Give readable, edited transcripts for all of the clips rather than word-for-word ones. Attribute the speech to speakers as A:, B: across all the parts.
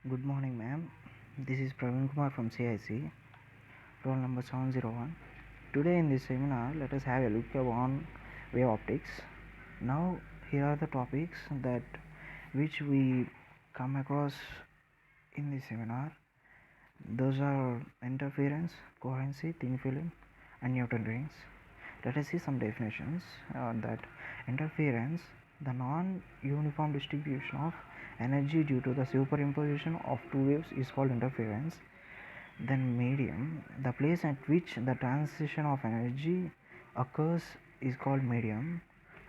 A: Good morning, ma'am. This is Praveen Kumar from CIC, roll number 701. Today in this seminar, let us have a look on wave optics. Now, here are the topics that which we come across in this seminar. Those are interference, coherency, thin film, and Newton rings. Let us see some definitions. That interference, the non-uniform distribution of energy due to the superimposition of two waves, is called interference. Then medium, the place at which the transition of energy occurs is called medium.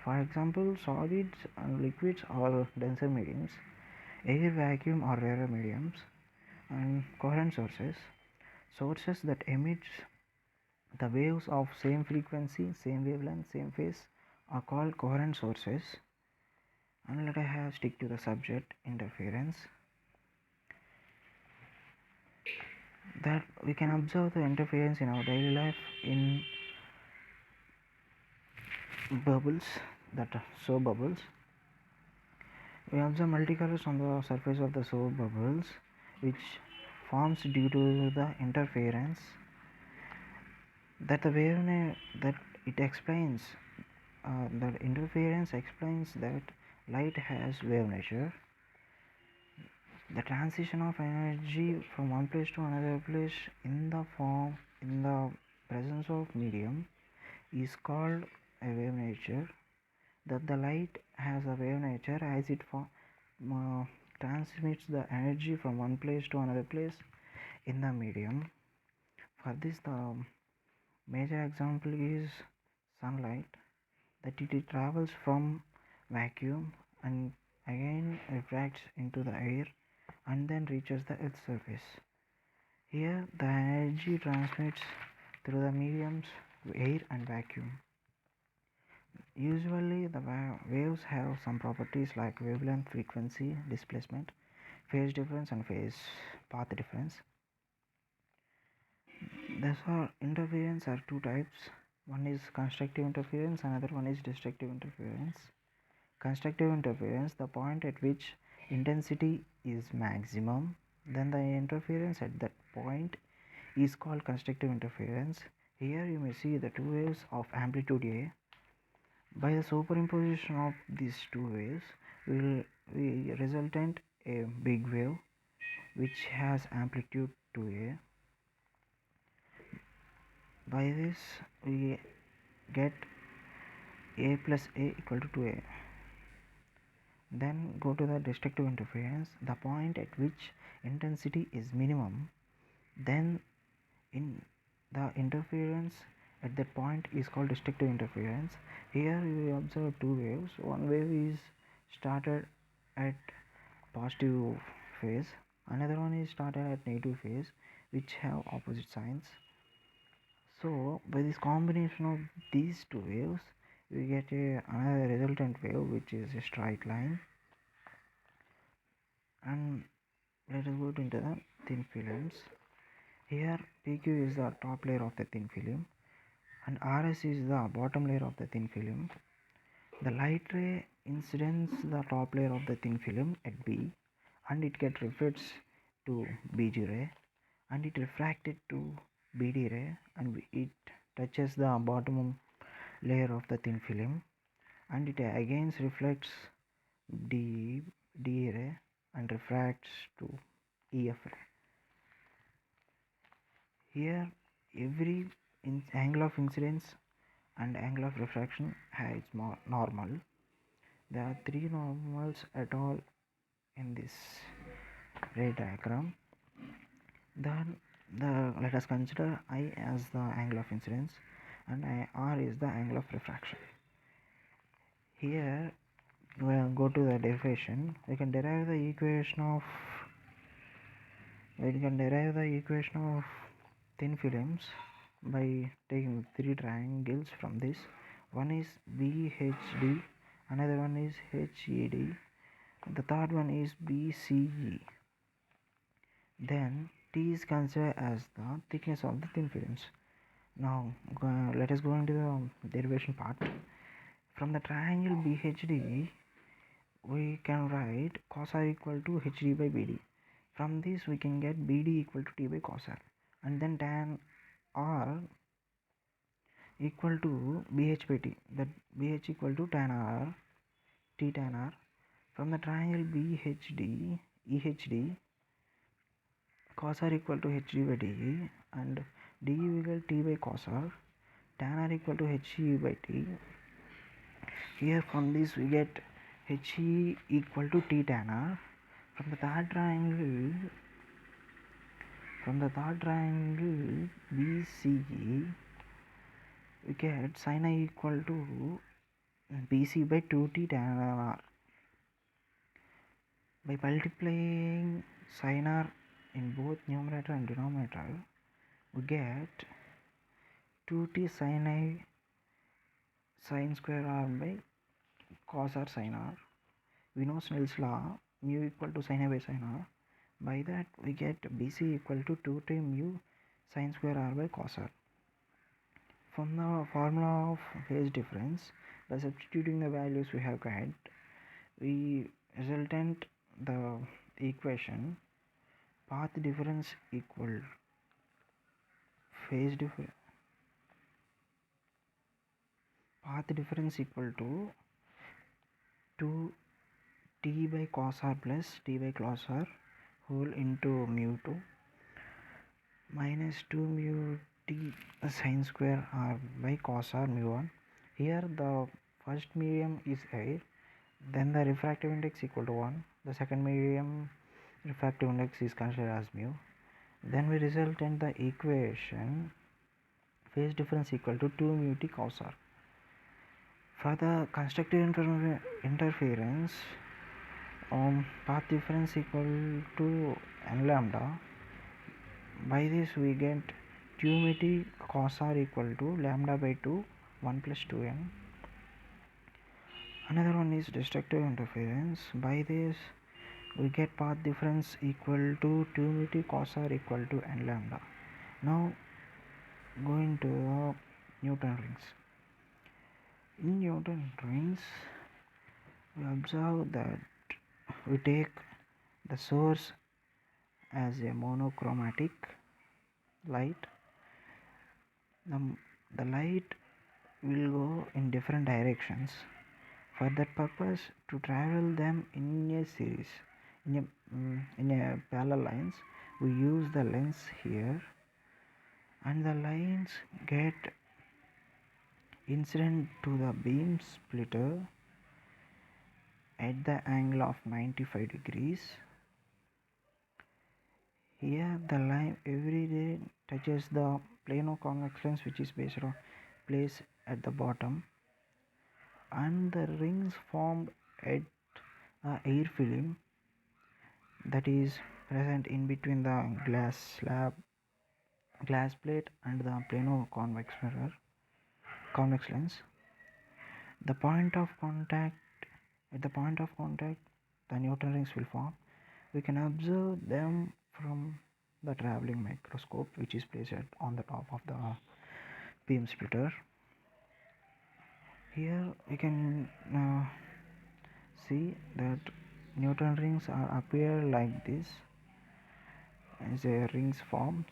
A: For example, solids and liquids are denser mediums, air, vacuum or rarer mediums. And coherent sources, sources that emit the waves of same frequency, same wavelength, same phase are called coherent sources. And let us stick to the subject, interference. That we can observe the interference in our daily life in bubbles, that are soap bubbles. We observe multicolors on the surface of the soap bubbles, which forms due to the interference. That the wavelength that it explains, that interference explains that light has wave nature. The transition of energy from one place to another place in the presence of medium is called a wave nature. That the light has a wave nature as it transmits the energy from one place to another place in the medium. For this, the major example is sunlight, that it travels from vacuum and again refracts into the air and then reaches the earth's surface. Here the energy transmits through the mediums air and vacuum. Usually the waves have some properties like wavelength, frequency, displacement, phase difference and phase path difference. Therefore, interference are two types. One is constructive interference, another one is destructive interference. Constructive interference, the point at which intensity is maximum, then the interference at that point is called constructive interference. Here you may see the two waves of amplitude A. By the superimposition of these two waves will resultant a big wave which has amplitude 2A. By this we get A plus A equal to 2A. Then go to the destructive interference, the point at which intensity is minimum, then in the interference at that point is called destructive interference. Here you observe two waves. One wave is started at positive phase, another one is started at negative phase, which have opposite signs. So by this combination of these two waves we get another resultant wave which is a straight line. And let us go into the thin films. Here PQ is the top layer of the thin film and RS is the bottom layer of the thin film. The light ray incidents the top layer of the thin film at B and it gets reflects to BG ray and it refracted to BD ray and it touches the bottom layer of the thin film and it again reflects D ray and refracts to EF ray. Here every angle of incidence and angle of refraction has normal. There are three normals at all in this ray diagram. Then let us consider I as the angle of incidence and R is the angle of refraction. Here we'll go to the derivation. We can derive the equation of thin films by taking three triangles from this. One is BHD, another one is HED, the third one is BCE. Then T is considered as the thickness of the thin films. Now let us go into the derivation part. From the triangle BHD we can write cos R equal to HD by BD. From this we can get BD equal to T by cos R, and then tan R equal to BH by T, that BH equal to tan R, T tan R. From the triangle BHD, EHD, cos R equal to HD by DE, and DE equal T by cos R, tan R equal to HE by T. Here from this we get HE equal to T tan R. From the third triangle BCE, we get sin I equal to BC by 2T tan R. By multiplying sin R in both numerator and denominator, we get 2T sin I sin square R by cos R sin R. We know Snell's law, mu equal to sin I by sin R. By that we get BC equal to 2T mu sin square R by cos R. From the formula of phase difference, by substituting the values we have got, we resultant the equation path difference equal phase difference, path difference equal to 2T by cos R plus T by cos R whole into mu 2 minus 2 mu T sin square R by cos R mu 1. Here the first medium is air, then the refractive index equal to 1, the second medium refractive index is considered as mu. Then we result in the equation phase difference equal to 2 mu T cos R. For the constructive interference, path difference equal to n lambda. By this we get 2 mu T cos R equal to lambda by 2 1 plus 2n. Another one is destructive interference. By this we get path difference equal to 2 mu T cos R equal to n lambda. Now going to the Newton rings. In Newton rings, we observe that we take the source as a monochromatic light. The light will go in different directions. For that purpose, to travel them in a series, in a parallel lines, we use the lens here, and the lines get incident to the beam splitter at the angle of 95 degrees. Here the line every day touches the plane of convex lens, which is based on place at the bottom, and the rings formed at a air film that is present in between the glass plate and the plano convex lens. The point of contact At the point of contact, the Newton rings will form. We can observe them from the traveling microscope, which is placed on the top of the beam splitter. Here we can see that Newton rings are appear like this as a rings form.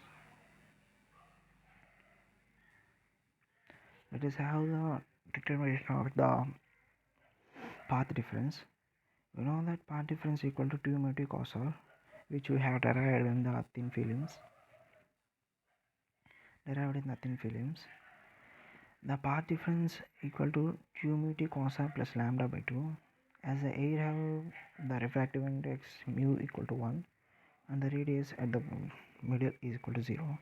A: Let us have the determination of the path difference. We know that path difference equal to 2 mu T cos R, which we have derived in the thin films. The path difference equal to 2 mu T cos R plus lambda by 2. As the air have the refractive index mu equal to 1 and the radius at the middle is equal to 0.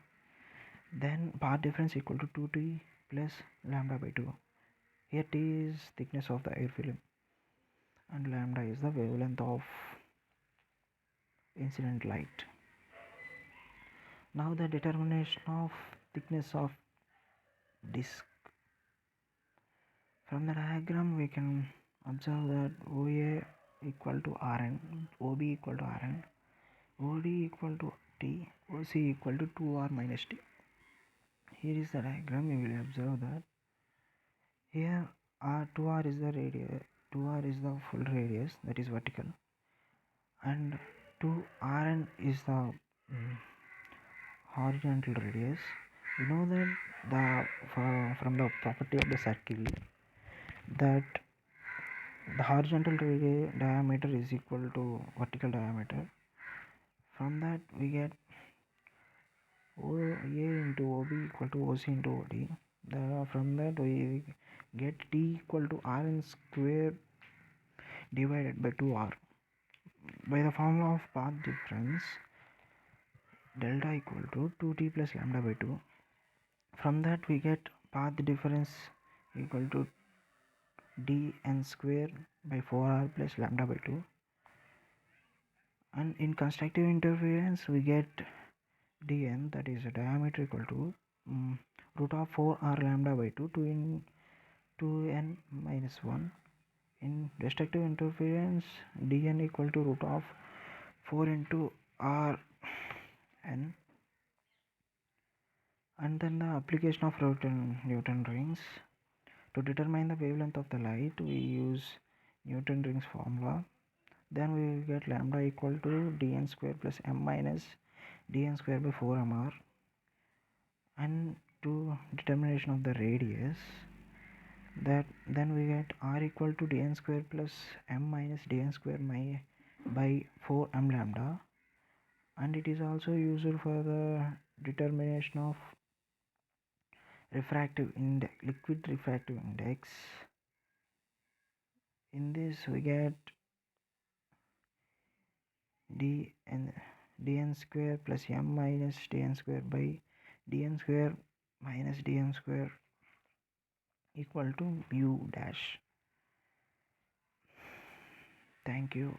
A: Then path difference equal to 2T plus lambda by 2. Here T is thickness of the air film and lambda is the wavelength of incident light. Now the determination of thickness of disc. From the diagram we can observe that OA equal to Rn, OB equal to Rn, OD equal to T, OC equal to 2R minus T. Here is the diagram. You will observe that here 2R is the radius, 2R is the full radius, that is vertical, and To Rn is the horizontal radius. We know that from the property of the circle that the horizontal diameter is equal to vertical diameter. From that we get OA into OB equal to OC into OD. From that we get T equal to Rn square divided by 2R. By the formula of path difference, delta equal to 2T plus lambda by 2. From that we get path difference equal to dn square by 4R plus lambda by 2. And in constructive interference we get dn, that is a diameter, equal to root of 4R lambda by 2 to 2n minus 1. In destructive interference, dn equal to root of 4 into r n. And then the application of Newton rings. To determine the wavelength of the light, we use Newton rings formula. Then we will get lambda equal to dn square plus m minus dn square by 4mr. And to determination of the radius, that then we get r equal to dn square plus m minus dn square by 4m lambda. And it is also used for the determination of refractive index, liquid refractive index. In this we get dn square plus m minus dn square by dn square minus dn square equal to mu dash. Thank you.